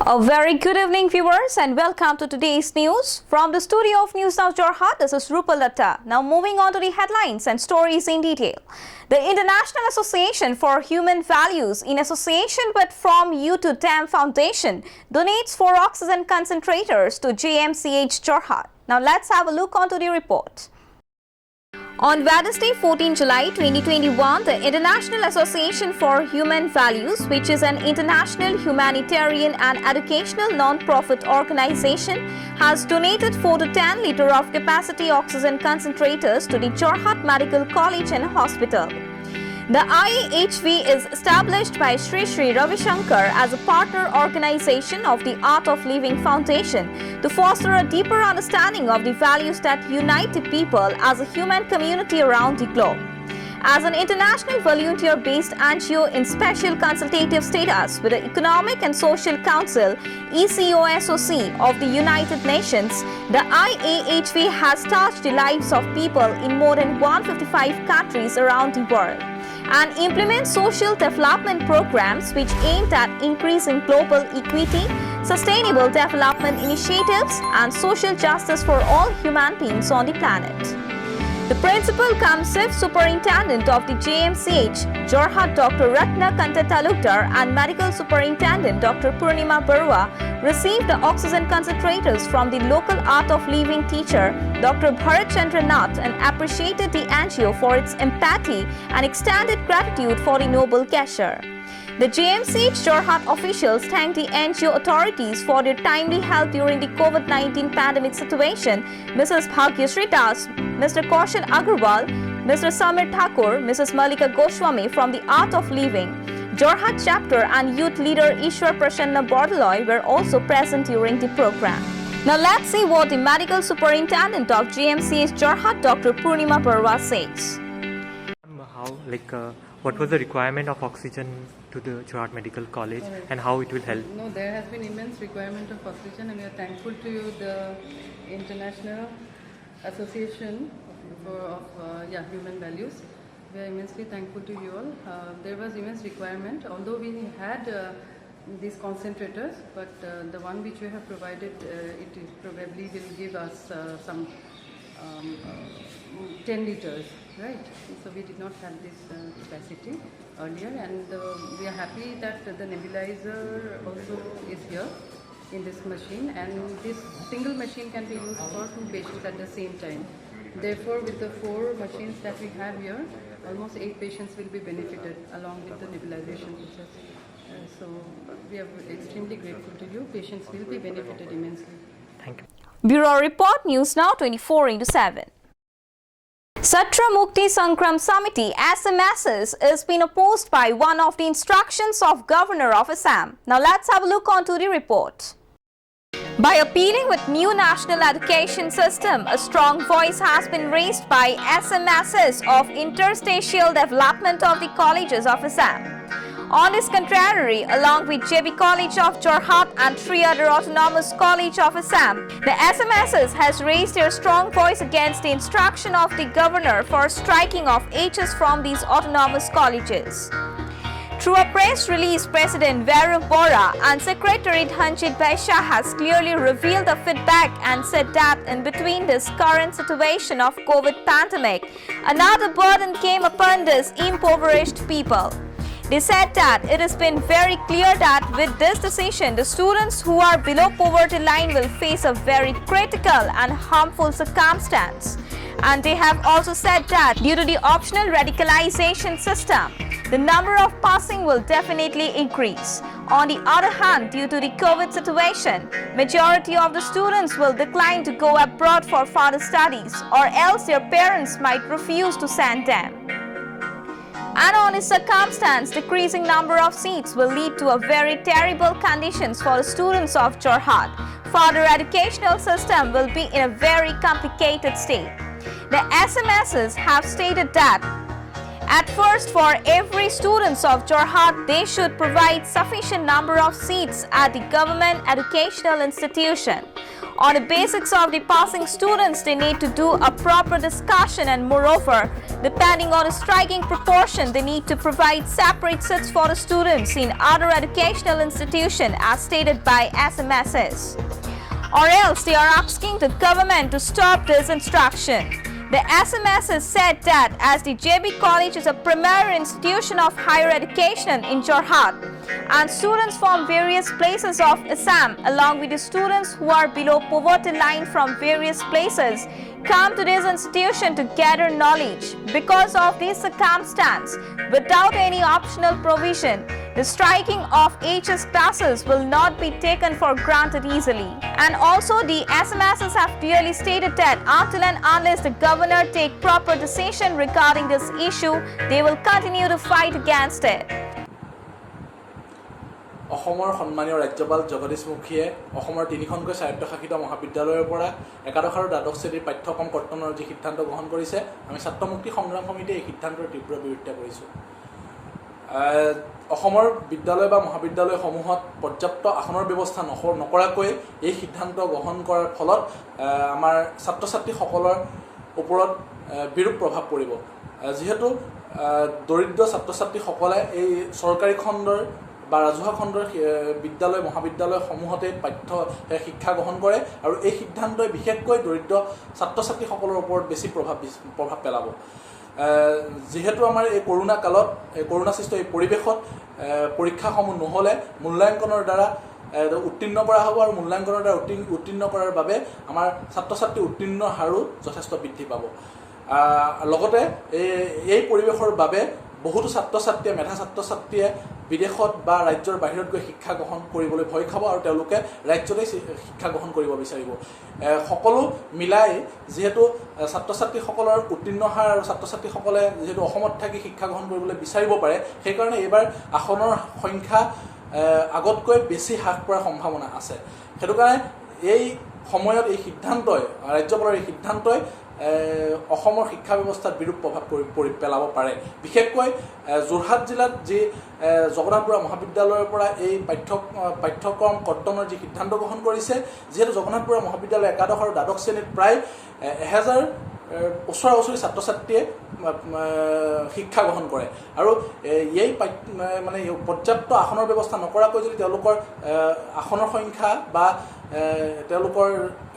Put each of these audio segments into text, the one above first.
A very good evening, viewers, and welcome to today's news. From the studio of News Now Jorhat, this is Rupal Latta. Now moving on to the headlines and stories in detail. The International Association for Human Values, in association with From You to Them Foundation, donates 4 oxygen concentrators to JMCH Jorhat. Now let's have a look onto the report. On Wednesday, 14 July 2021, the International Association for Human Values, which is an international humanitarian and educational non-profit organization, has donated 4 to 10 litre of capacity oxygen concentrators to the Jorhat Medical College and Hospital. The IAHV is established by Sri Sri Ravi Shankar as a partner organization of the Art of Living Foundation to foster a deeper understanding of the values that unite the people as a human community around the globe. As an international volunteer-based NGO in special consultative status with the Economic and Social Council ECOSOC of the United Nations, the IAHV has touched the lives of people in more than 155 countries around the world and implements social development programs which aimed at increasing global equity, sustainable development initiatives, and social justice for all human beings on the planet. The Principal cum Chief Superintendent of the JMCH, Jorhat Dr. Ratna Kanta Talukdar, and Medical Superintendent Dr. Purnima Barua received the oxygen concentrators from the local Art of Living teacher, Dr. Bharat Chandra Nath, and appreciated the NGO for its empathy and extended gratitude for the noble gesture. The JMCH Jorhat officials thanked the NGO authorities for their timely help during the COVID-19 pandemic situation. Mrs. Bhagyashree Das, Mr. Kaushal Agarwal, Mr. Samir Thakur, Mrs. Malika Goswami from the Art of Living, Jorhat chapter and youth leader Ishwar Prasanna Bordaloy were also present during the program. Now let's see what the Medical Superintendent of JMCH Jorhat, Dr. Purnima Barua says. What was the requirement of oxygen to the Jorhat Medical College and how it will help? No, there has been immense requirement of oxygen, and we are thankful to you, the International Association of Human Values. We are immensely thankful to you all. There was immense requirement, although we had these concentrators, but the one which you have provided, it is probably will give us some 10 liters, right? So we did not have this capacity earlier, and we are happy that the nebulizer also is here in this machine, and this single machine can be used for 2 patients at the same time. Therefore, with the 4 machines that we have here, almost 8 patients will be benefited along with the nebulization process. So we are extremely grateful to you. Patients will be benefited immensely. Thank you. Bureau Report, News Now 24/7. Satra Mukti Sangram Samiti SMSs is being opposed by one of the instructions of Governor of Assam. Now let's have a look onto the report. By appealing with new national education system, a strong voice has been raised by SMSs of interstitial development of the colleges of Assam. On this contrary, along with JB College of Jorhat and 3 other autonomous colleges of Assam, the SMSs has raised their strong voice against the instruction of the governor for striking of HS from these autonomous colleges. Through a press release, President Vairav Bora and Secretary Dhanjit Baisha has clearly revealed the feedback and said that in between this current situation of COVID pandemic, another burden came upon these impoverished people. They said that it has been very clear that with this decision, the students who are below poverty line will face a very critical and harmful circumstance. And they have also said that due to the optional radicalization system, the number of passing will definitely increase. On the other hand, due to the COVID situation, majority of the students will decline to go abroad for further studies, or else their parents might refuse to send them. And on this circumstance, decreasing number of seats will lead to a very terrible conditions for the students of Jorhat. Further educational system will be in a very complicated state. The SMSs have stated that at first, for every students of Jorhat, they should provide sufficient number of seats at the government educational institution. On the basics of the passing students, they need to do a proper discussion, and moreover, depending on the striking proportion, they need to provide separate seats for the students in other educational institutions as stated by SMSs. Or else they are asking the government to stop this instruction. The SMSs said that as the JB College is a premier institution of higher education in Jorhat, and students from various places of Assam, along with the students who are below poverty line from various places, come to this institution to gather knowledge. Because of this circumstance, without any optional provision, the striking of HS classes will not be taken for granted easily. And also the SMSs have clearly stated that until and unless the governor take proper decision regarding this issue, they will continue to fight against it. অসমৰ সন্মানীয় ৰাজ্যপাল জগদীশ মুখীয়ে অসমৰ তিনিখনকৈ স্বায়ত্তশাসিত মহাবিদ্যালয়ৰ পৰা একাদশ আৰু দ্বাদশ শ্ৰেণীৰ পাঠ্যক্ৰম কৰ্তনৰ যি সিদ্ধান্ত গ্ৰহণ কৰিছে, আমি ছাত্ৰ মুক্তি সংগ্ৰাম সমিতিয়ে এই সিদ্ধান্তৰ তীব্ৰ বিৰোধিতা কৰিছোঁ। অসমৰ বিদ্যালয় বা মহাবিদ্যালয়সমূহত পৰ্যাপ্ত আসনৰ ব্যৱস্থা নকৰাকৈ এই সিদ্ধান্ত গ্ৰহণ কৰাৰ ফলত আমাৰ ছাত্ৰ ছাত্ৰীসকলৰ ওপৰত বিৰূপ প্ৰভাৱ পৰিব। যিহেতু দৰিদ্ৰ ছাত্ৰ ছাত্ৰীসকলে এই চৰকাৰী খণ্ডৰ বা ৰাজহুৱা খণ্ডৰ বিদ্যালয় মহাবিদ্যালয়সমূহতে শিক্ষা গ্ৰহণ কৰে, আৰু এই সিদ্ধান্তই বিশেষকৈ দৰিদ্ৰ ছাত্ৰ ছাত্ৰীসকলৰ ওপৰত বেছি প্ৰভাৱ পেলাব। যিহেতু আমাৰ এই কৰোণা কালত কৰোণা সৃষ্ট এই পৰিৱেশত পৰীক্ষাসমূহ নহ'লে মূল্যাংকনৰ দ্বাৰা উত্তীৰ্ণ কৰা হ'ব, আৰু মূল্যাংকনৰ দ্বাৰা উত্তীৰ্ণ কৰাৰ বাবে আমাৰ ছাত্ৰ ছাত্ৰী উত্তীৰ্ণ হাৰো যথেষ্ট বৃদ্ধি পাব। লগতে এই পৰিৱেশৰ বাবে বহুতো ছাত্ৰ ছাত্ৰীয়ে মেধা ছাত্ৰ ছাত্ৰীয়ে বিদেশত বা ৰাজ্যৰ বাহিৰত গৈ শিক্ষা গ্ৰহণ কৰিবলৈ ভয় খাব, আৰু তেওঁলোকে ৰাজ্যতেই শিক্ষা গ্ৰহণ কৰিব বিচাৰিব। সকলো মিলাই যিহেতু ছাত্ৰ ছাত্ৰীসকলৰ উত্তীৰ্ণ হাৰ আৰু ছাত্ৰ ছাত্ৰীসকলে যিহেতু অসমত থাকি শিক্ষা গ্ৰহণ কৰিবলৈ বিচাৰিব পাৰে, সেইকাৰণে এইবাৰ আসনৰ সংখ্যা আগতকৈ বেছি হ্ৰাস পোৱাৰ সম্ভাৱনা আছে। সেইটো কাৰণে এই সময়ত এই সিদ্ধান্তই ৰাজ্যপালৰ এই সিদ্ধান্তই অসমৰ শিক্ষা ব্যৱস্থাত বিৰূপ প্ৰভাৱ পেলাব পাৰে। বিশেষকৈ যোৰহাট জিলাত যি জগন্নাথ বৰুৱা মহাবিদ্যালয়ৰ পৰা এই পাঠ্যক্ৰম কৰ্তনৰ যি সিদ্ধান্ত গ্ৰহণ কৰিছে, যিহেতু জগন্নাথ বৰুৱা মহাবিদ্যালয় একাদশ আৰু দ্বাদশ শ্ৰেণীত প্ৰায় 1000 ওচৰা ওচৰি ছাত্ৰ ছাত্ৰীয়ে শিক্ষা গ্ৰহণ কৰে, আৰু এই মানে পৰ্যাপ্ত আসনৰ ব্যৱস্থা নকৰাকৈ যদি তেওঁলোকৰ আসনৰ সংখ্যা বা তেওঁলোকৰ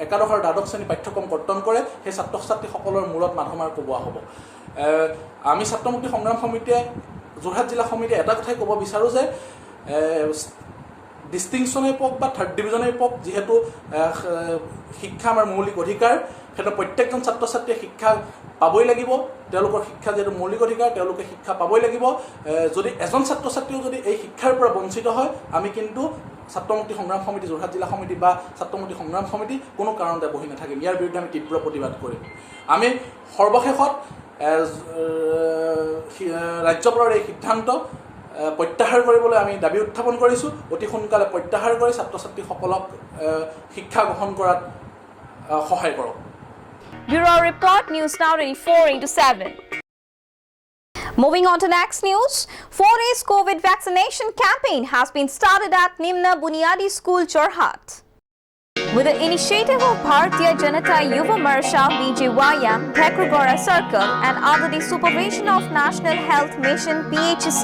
একাদশ আৰু দ্বাদশ শ্ৰেণী পাঠ্যক্ৰম কৰ্তন কৰে, সেই ছাত্ৰ ছাত্ৰীসকলৰ মূৰত মাধমাৰ কোবোৱা হ'ব। আমি ছাত্ৰ মুক্তি সংগ্ৰাম সমিতিয়ে যোৰহাট জিলা সমিতিয়ে এটা কথাই ক'ব বিচাৰোঁ যে ডিষ্টিংশ্যনেই পাওক বা থাৰ্ড ডিভিজনেই পাওক, যিহেতু শিক্ষা আমাৰ মৌলিক অধিকাৰ, সেইটো প্ৰত্যেকজন ছাত্ৰ ছাত্ৰীয়ে শিক্ষা পাবই লাগিব। তেওঁলোকৰ শিক্ষা যিহেতু মৌলিক অধিকাৰ, তেওঁলোকে শিক্ষা পাবই লাগিব। যদি এজন ছাত্ৰ ছাত্ৰীও যদি এই শিক্ষাৰ পৰা বঞ্চিত হয়, আমি কিন্তু ছাত্ৰ মুক্তি সংগ্ৰাম সমিতি যোৰহাট জিলা সমিতি বা ছাত্ৰ মুক্তি সংগ্ৰাম সমিতি কোনো কাৰণতে বহি নাথাকিম। ইয়াৰ বিৰুদ্ধে আমি তীব্ৰ প্ৰতিবাদ কৰিম। আমি সৰ্বশেষত ৰাজ্যপালৰ এই সিদ্ধান্ত প্ৰত্যাহাৰ কৰিবলৈ আমি দাবী উত্থাপন কৰিছোঁ। অতি সোনকালে প্ৰত্যাহাৰ কৰি ছাত্ৰ ছাত্ৰীসকলক শিক্ষা গ্ৰহণ কৰাত সহায় কৰক। Bureau Report, News Now 24/7. Moving on to next news, 4 days COVID vaccination campaign has been started at Nimna Buniadi School, Jorhat. With the initiative of Bharatiya Janata Yuva Morscha BJYM, Bhekrugora Circle, and under the supervision of National Health Mission (PHC),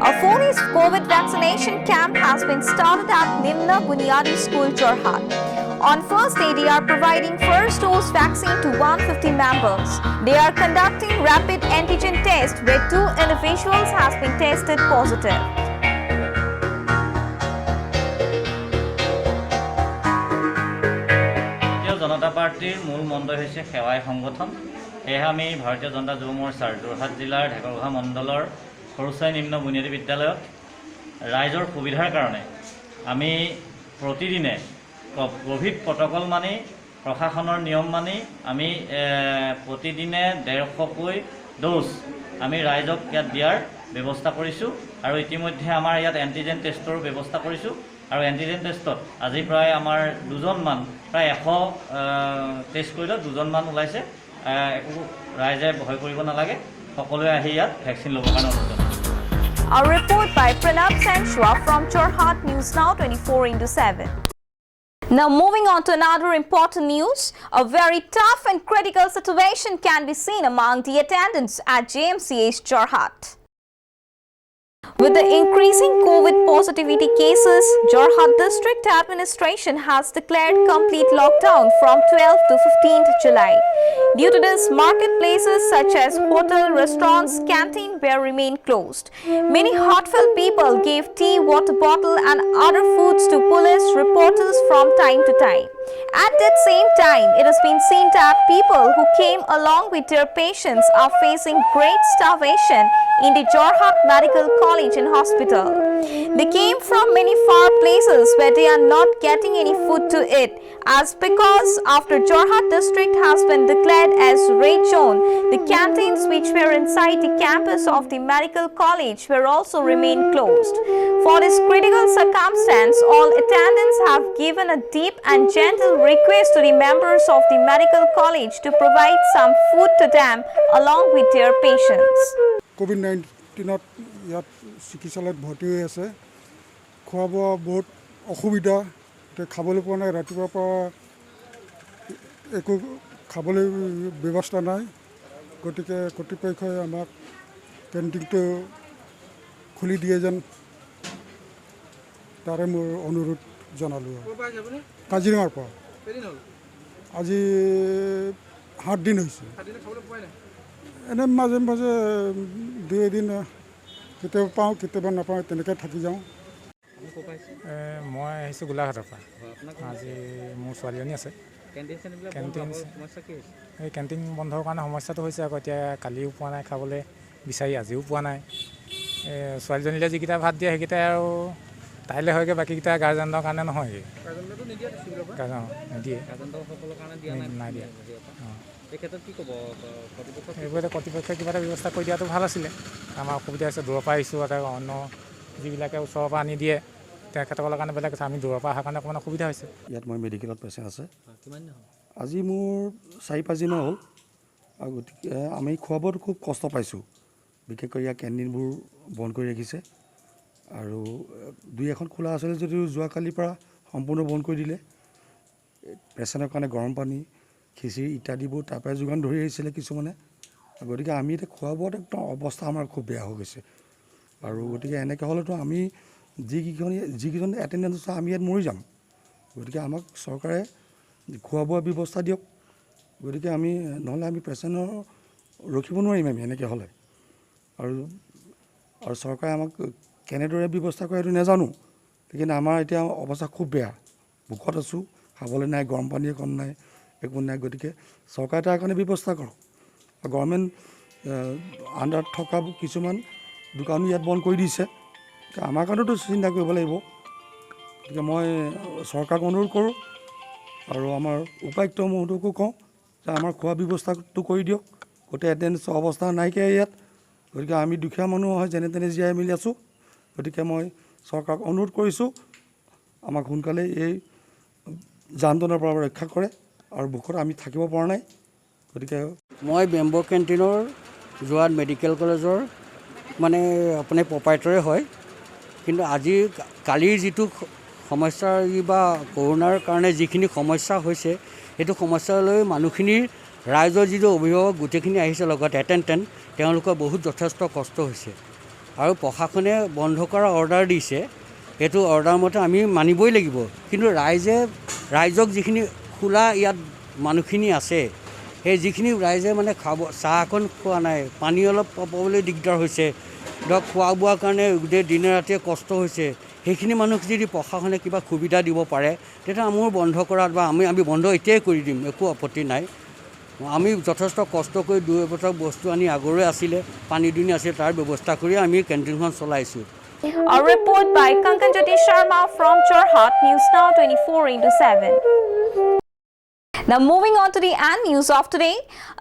a 4 days COVID vaccination camp has been started at Nimna Buniadi School, Jorhat. On first day, they are providing first dose vaccine to 150 members. They are conducting rapid antigen test where 2 individuals has been tested positive. জনতা পাৰ্টিৰ মূল মন্ত্ৰই হৈছে সেৱাই সংগঠন। সেয়েহে আমি ভাৰতীয় জনতা যুৱ মৰ্চাৰ যোৰহাট জিলাৰ ঢেকৰগাঁও মণ্ডলৰ সৰুচাই নিম্ন বুনিয়াদী বিদ্যালয়ত ৰাইজৰ সুবিধাৰ কাৰণে আমি প্ৰতিদিনে কোভিড প্ৰট'কল মানি প্ৰশাসনৰ নিয়ম মানি আমি প্ৰতিদিনে 150কৈ ড'জ আমি ৰাইজক ইয়াত দিয়াৰ ব্যৱস্থা কৰিছোঁ, আৰু ইতিমধ্যে আমাৰ ইয়াত এণ্টিজেন টেষ্টৰ ব্যৱস্থা কৰিছোঁ। আৰু এণ্টিজেন টেষ্টত আজি প্ৰায় আমাৰ 2জনমান প্ৰায় 100 টেষ্ট কৰিলে 2জনমান ওলাইছে। একো ৰাইজে ভয় কৰিব নালাগে, সকলোৱে আহি ইয়াত ভেকচিন ল'বৰ কাৰণে অনুৰোধ জনাইছোঁ। A report by Pranav Sanchua from Jorhat, News Now 24/7. Now moving on to another important news, a very tough and critical situation can be seen among the attendants at JMCH Jorhat. With the increasing COVID positivity cases, Jorhat District Administration has declared complete lockdown from 12th to 15th July. Due to this, marketplaces such as hotel, restaurants, canteen were remain closed. Many heartfelt people gave tea, water bottle and other foods to police reporters from time to time. At that same time, it has been seen that people who came along with their patients are facing great starvation in the Jorhat Medical College and Hospital. They came from many far places where they are not getting any food to eat, as because after Jorhat district has been declared as red zone, the canteens which were inside the campus of the medical college were also remain closed. For this critical circumstance, all attendants have given a deep and gentle request to the members of the medical college to provide some food to them along with their patients. COVID-19 ইয়াত চিকিৎসালয়ত ভৰ্তি হৈ আছে। খোৱা বোৱা বহুত অসুবিধা, খাবলৈ পোৱা নাই, ৰাতিপুৱাৰ পৰা একো খাবলৈ ব্যৱস্থা নাই। গতিকে কৰ্তৃপক্ষই আমাক কেণ্টিনটো খুলি দিয়ে যেন তাৰে মোৰ অনুৰোধ জনালোঁ। কাজিৰঙাৰ পৰা আজি 7 দিন হৈছে। এনে মাজে মাজে 2 এদিন কেতিয়াবা পাওঁ, কেতিয়াবা নাপাওঁ, তেনেকৈ থাকি যাওঁ। মই আহিছোঁ গোলাঘাটৰ পৰা। আজি মোৰ ছোৱালীজনী আছে। এই কেণ্টিন বন্ধৰ কাৰণে সমস্যাটো হৈছে আকৌ এতিয়া কালিও পোৱা নাই খাবলৈ বিচাৰি, আজিও পোৱা নাই। ছোৱালীজনীলৈ যিকেইটা ভাত দিয়ে সেইকেইটাই আৰু তাইলৈ হয়গৈ, বাকীকেইটা গাৰ্জেনৰ কাৰণে নহয়গৈ। নিদিয়ে, নাই দিয়া। এইবোৰ এতিয়া কৰ্তৃপক্ষই কিবা এটা ব্যৱস্থা কৰি দিয়াটো ভাল আছিলে। আমাৰ অসুবিধা হৈছে, দূৰৰ পৰা আহিছোঁ, অন্য যিবিলাকে ওচৰৰ পৰা আনি দিয়ে তেখেতসকলৰ কাৰণে বেলেগ কথা, আমি দূৰৰ পৰা অহাৰ কাৰণে অকণমান অসুবিধা হৈছে। ইয়াত মই মেডিকেলত পেচেণ্ট আছে। আজি মোৰ 4-5 দিন হ'ল, আৰু গতিকে আমি খোৱা বোৱাত খুব কষ্ট পাইছোঁ। বিশেষকৈ ইয়াৰ কেণ্টিনবোৰ বন্ধ কৰি ৰাখিছে, আৰু 2-এখন খোলা আছিলে যদিও যোৱাকালিৰ পৰা সম্পূৰ্ণ বন্ধ কৰি দিলে। পেচেণ্টৰ কাৰণে গৰম পানী, খিচিৰি ইত্যাদিবোৰ তাৰ পৰাই যোগান ধৰি আহিছিলে কিছুমানে। গতিকে আমি এতিয়া খোৱা বোৱাত একদম অৱস্থা আমাৰ খুব বেয়া হৈ গৈছে। আৰু গতিকে এনেকৈ হ'লেতো আমি যিকেইজন এটেণ্ডেঞ্চ আছে আমি ইয়াত মৰি যাম। গতিকে আমাক চৰকাৰে খোৱা বোৱা ব্যৱস্থা দিয়ক। গতিকে আমি নহ'লে আমি পেচেণ্টৰ ৰখিব নোৱাৰিম আমি এনেকৈ হ'লে। আৰু চৰকাৰে আমাক কেনেদৰে ব্যৱস্থা কৰে সেইটো নাজানো, কিন্তু আমাৰ এতিয়া অৱস্থা খুব বেয়া। ভোকত আছোঁ, খাবলৈ নাই, গৰম পানী অকণ নাই, একো নাই। গতিকে চৰকাৰে তাৰ কাৰণে ব্যৱস্থা কৰক। গভৰ্ণমেণ্ট আণ্ডাৰত থকা কিছুমান দোকানো ইয়াত বন্ধ কৰি দিছে, আমাৰ কাৰণেতো চিন্তা কৰিব লাগিব। গতিকে মই চৰকাৰক অনুৰোধ কৰোঁ, আৰু আমাৰ উপায়ুক্ত মহোদয়কো কওঁ যে আমাৰ খোৱা ব্যৱস্থাটো কৰি দিয়ক। গোটেই এটেণ্ডেঞ্চৰ অৱস্থা নাইকিয়া ইয়াত। গতিকে আমি দুখীয়া মানুহ হয়, যেনে তেনে জীয়াই মেলি আছোঁ। গতিকে মই চৰকাৰক অনুৰোধ কৰিছোঁ আমাক সোনকালে এই যান্ত্ৰণৰ পৰা ৰক্ষা কৰে, আৰু ভোকত আমি থাকিব পৰা নাই। গতিকে মই বেম্বো কেণ্টিনৰ যোৰহাট মেডিকেল কলেজৰ মানে আপোনাৰ প্ৰপাইটৰে হয়। কিন্তু আজি কালিৰ যিটো সমস্যা বা কৰোণাৰ কাৰণে যিখিনি সমস্যা হৈছে, সেইটো সমস্যালৈ মানুহখিনিৰ ৰাইজৰ যিটো অভিভাৱক গোটেইখিনি আহিছে, লগত এটেণ্ডেণ্ট, তেওঁলোকৰ বহুত যথেষ্ট কষ্ট হৈছে। আৰু প্ৰশাসনে বন্ধ কৰা অৰ্ডাৰ দিছে, সেইটো অৰ্ডাৰ মতে আমি মানিবই লাগিব। কিন্তু ৰাইজক যিখিনি খোলা ইয়াত মানুহখিনি আছে, সেই যিখিনি ৰাইজে মানে খাব, চাহ অকণ খোৱা নাই, পানী অলপ পাবলৈ দিগদাৰ হৈছে, ধৰক খোৱা বোৱাৰ কাৰণে গোটেই দিনে ৰাতিয়ে কষ্ট হৈছে, সেইখিনি মানুহক যদি প্ৰশাসনে কিবা সুবিধা দিব পাৰে, তেতিয়া মোৰ বন্ধ কৰাত বা আমি বন্ধ এতিয়াই কৰি দিম, একো আপত্তি নাই। আমি যথেষ্ট কষ্ট কৰি 2 বছৰ বস্তু আনি আগৰে আছিলে, পানী দুনি আছিলে, তাৰ ব্যৱস্থা কৰি আমি কেণ্টিনখন চলাইছোঁ। A report by Kankanjyoti Sharma from Jorhat, News Now 24/7. Now moving on to the end news of today,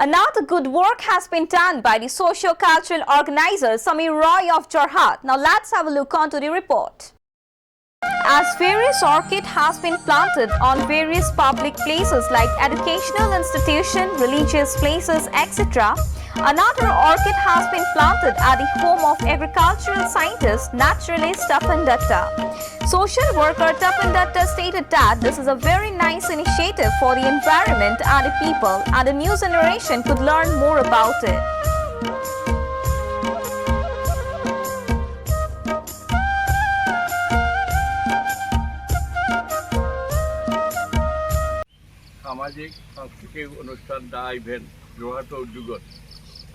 another good work has been done by the socio-cultural organizer Samir Roy of Jorhat. Now let's have a look onto the report. as various orchid has been planted on various public places like educational institution, religious places, etc., another orchid has been planted at the home of agricultural scientist, naturalist Tapan Datta. Social worker Tapan Datta stated that this is a very nice initiative for the environment and the people, and the new generation could learn more about it. সামাজিক সাংস্কৃতিক অনুষ্ঠান the event যোৰহাটৰ উদ্যোগত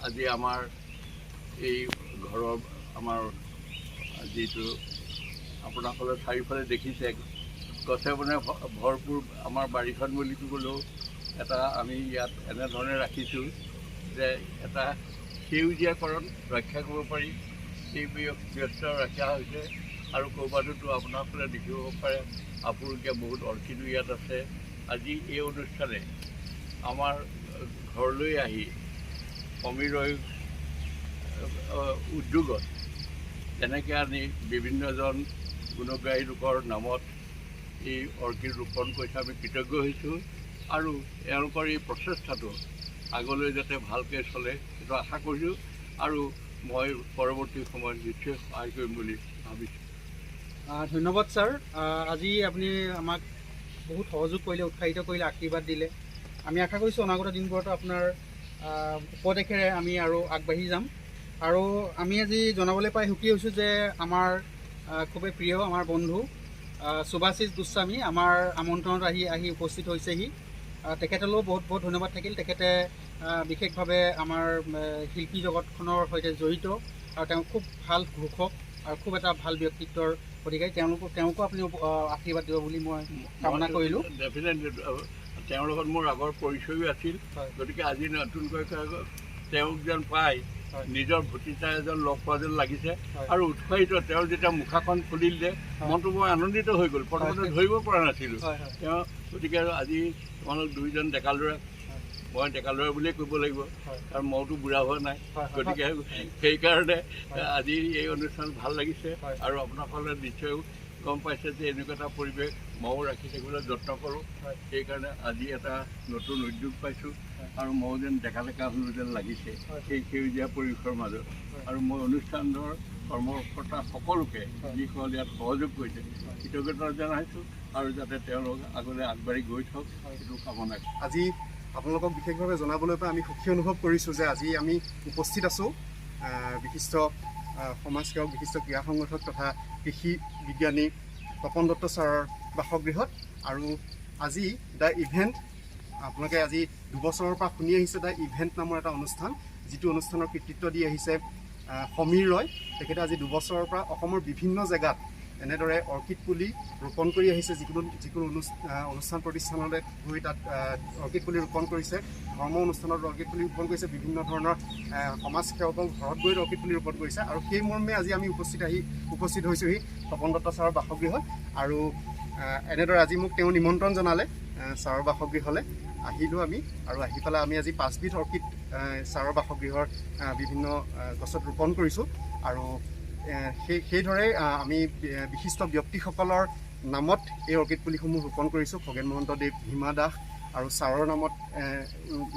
আজি আমাৰ এই ঘৰৰ আমাৰ যিটো আপোনালোকে চাৰিওফালে দেখিছে গছে বনে ভৰপূৰ আমাৰ বাৰীখন বুলি ক'লেও এটা আমি ইয়াত এনেধৰণে ৰাখিছোঁ যে এটা সেউজীয়াকৰণ ৰক্ষা কৰিব পাৰি সেই ব্যস্ত ৰখা হৈছে আৰু ক'ৰবাতো আপোনালোকে দেখিব পাৰে আপুৰুগীয়া বহুত অৰ্কিডো ইয়াত আছে। আজি এই অনুষ্ঠানে আমাৰ ঘৰলৈ আহি সমীৰয় উদ্যোগত তেনেকৈ আনি বিভিন্নজন গুণগ্ৰাহী লোকৰ নামত এই অৰ্কিড ৰোপণ কৰিছে আমি কৃতজ্ঞ হৈছোঁ আৰু এওঁলোকৰ এই প্ৰচেষ্টাটো আগলৈ যাতে ভালকৈ চলে সেইটো আশা কৰিছোঁ আৰু মই পৰৱৰ্তী সময়ত নিশ্চয় সহায় কৰিম বুলি ভাবিছোঁ। ধন্যবাদ ছাৰ, আজি আপুনি আমাক বহুত সহযোগ কৰিলে, উৎসাহিত কৰিলে, আশীৰ্বাদ দিলে। আমি আশা কৰিছোঁ অনাগত দিনবোৰতো আপোনাৰ উপদেশেৰে আমি আৰু আগবাঢ়ি যাম। আৰু আমি আজি জনাবলৈ পাই সুখী হৈছোঁ যে আমাৰ খুবেই প্ৰিয় আমাৰ বন্ধু সুভাশিষ গোস্বামী আমাৰ আমন্ত্ৰণত আহি উপস্থিত হৈছেহি। তেখেতলৈও বহুত বহুত ধন্যবাদ থাকিল। তেখেতে বিশেষভাৱে আমাৰ শিল্পী জগতখনৰ সৈতে জড়িত আৰু তেওঁ খুব ভাল ঘোষক আৰু খুব এটা ভাল ব্যক্তিত্বৰ গতিকে তেওঁকো আপুনি আশীৰ্বাদ দিব বুলি মই কামনা কৰিলোঁ। ডেফিনেটলি তেওঁৰ লগত মোৰ আগৰ পৰিচয়ো আছিল, গতিকে আজি নতুনকৈ তেওঁক যেন পাই নিজৰ ভতিজা এজন লগ পোৱা যেন লাগিছে আৰু উৎসাহিত। তেওঁৰ যেতিয়া মুখাখন খুলিলে মনটো মই আনন্দিত হৈ গ'ল, প্ৰথমতে ধৰিব পৰা নাছিলোঁ তেওঁ। গতিকে আজি তোমালোক দুইজন ডেকা ল'ৰা, মই ডেকা ল'ৰা বুলিয়ে ক'ব লাগিব কাৰণ মইতো বুঢ়া হোৱা নাই, গতিকে সেইকাৰণে আজি এই অনুষ্ঠান ভাল লাগিছে আৰু আপোনালোকে নিশ্চয় গম পাইছে যে এনেকুৱা এটা পৰিৱেশ ময়ো ৰাখি থাকিবলৈ যত্ন কৰোঁ। সেইকাৰণে আজি এটা নতুন উদ্যোগ পাইছোঁ আৰু মই যেন ডেকা হ'লো যেন লাগিছে সেই সেউজীয়া পৰিৱেশৰ মাজত। আৰু মই অনুষ্ঠানৰ কৰ্মকৰ্তা সকলোকে যিসকলে ইয়াত সহযোগ কৰিছে কৃতজ্ঞতা জনাইছোঁ আৰু যাতে তেওঁলোক আগলৈ আগবাঢ়ি গৈ থাকক সেইটো কামনা কৰিছোঁ। আজি আপোনালোকক বিশেষভাৱে জনাবলৈ পাই আমি সুখী অনুভৱ কৰিছোঁ যে আজি আমি উপস্থিত আছোঁ বিশিষ্ট সমাজসেৱক, বিশিষ্ট ক্ৰীড়া সংগঠক তথা কৃষি বিজ্ঞানী তপন দত্ত ছাৰৰ বাসগৃহত। আৰু আজি দ্য ইভেণ্ট আপোনালোকে আজি 2 বছৰৰ পৰা শুনি আহিছে দ্য ইভেণ্ট নামৰ এটা অনুষ্ঠান, যিটো অনুষ্ঠানৰ কৃতিত্ব দি আহিছে সমীৰ ৰয়। তেখেতে আজি 2 বছৰৰ পৰা অসমৰ বিভিন্ন জেগাত এনেদৰে অৰ্কিড পুলি ৰোপণ কৰি আহিছে। যিকোনো অনুষ্ঠান প্ৰতিষ্ঠানলৈ গৈ তাত অৰ্কিড পুলি ৰোপণ কৰিছে, ধৰ্ম অনুষ্ঠানত অৰ্কিড পুলি ৰোপণ কৰিছে, বিভিন্ন ধৰণৰ সমাজ সেৱকক ঘৰত গৈ অৰ্কিড পুলি ৰোপণ কৰিছে। আৰু সেই মৰ্মে আজি আমি উপস্থিত হৈছোঁহি তপন দত্ত ছাৰৰ বাসগৃহত। আৰু এনেদৰে আজি মোক তেওঁ নিমন্ত্ৰণ জনালে ছাৰৰ বাসগৃহলৈ, আহিলোঁ আমি। আৰু আহি পেলাই আমি আজি 5বিধ অৰ্কিড ছাৰৰ বাসগৃহৰ বিভিন্ন গছত ৰোপণ কৰিছোঁ। আৰু সেইদৰে আমি বিশিষ্ট ব্যক্তিসকলৰ নামত এই অৰ্কিড পুলিসমূহ ৰোপণ কৰিছোঁ। খগেন মহন্তদেৱ, হিমা দাস আৰু ছাৰৰ নামত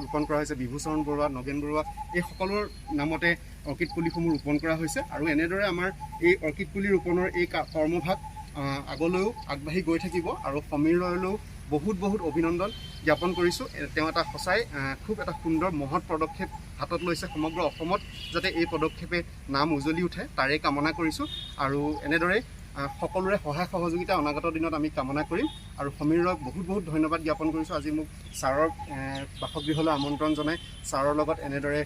ৰোপণ কৰা হৈছে বিভূচৰণ বৰুৱা, নগেন বৰুৱা, এই সকলোৰ নামতে অৰ্কিড পুলিসমূহ ৰোপণ কৰা হৈছে। আৰু এনেদৰে আমাৰ এই অৰ্কিড পুলি ৰোপণৰ এই কৰ্মভাগ আগলৈও আগবাঢ়ি গৈ থাকিব। আৰু সমীৰ ৰয়লৈও বহুত বহুত অভিনন্দন জ্ঞাপন কৰিছোঁ। তেওঁ এটা সঁচাই খুব এটা সুন্দৰ মহৎ পদক্ষেপ হাতত লৈছে। সমগ্ৰ অসমত যাতে এই পদক্ষেপে নাম উজ্বলি উঠে তাৰে কামনা কৰিছোঁ। আৰু এনেদৰে সকলোৰে সহায় সহযোগিতা অনাগত দিনত আমি কামনা কৰিম। আৰু সমীৰক বহুত বহুত ধন্যবাদ জ্ঞাপন কৰিছোঁ। আজি মোক ছাৰৰ বাসগৃহলৈ আমন্ত্ৰণ জনাই ছাৰৰ লগত এনেদৰে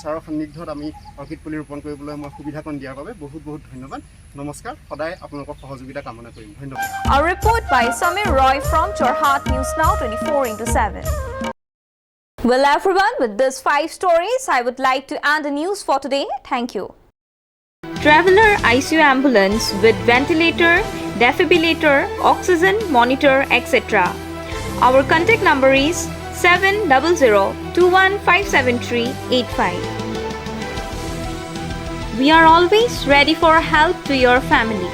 ছাৰৰ সান্নিধ্যত আমি অৰ্কিড পুলি ৰোপণ কৰিবলৈ মই সুবিধাকণ দিয়াৰ বাবে বহুত বহুত ধন্যবাদ। নমস্কাৰ, সদায় আপোনালোকৰ সহযোগিতা কামনা কৰিম। ধন্যবাদ। A report by Samir Roy from Jorhat News Now 24/7. Well everyone, with these 5 stories, I would like to end the news for today. Thank you. Traveler ICU ambulance with ventilator, defibrillator, oxygen monitor, etc. Our contact number is 7002157385. We are always ready for help to your family.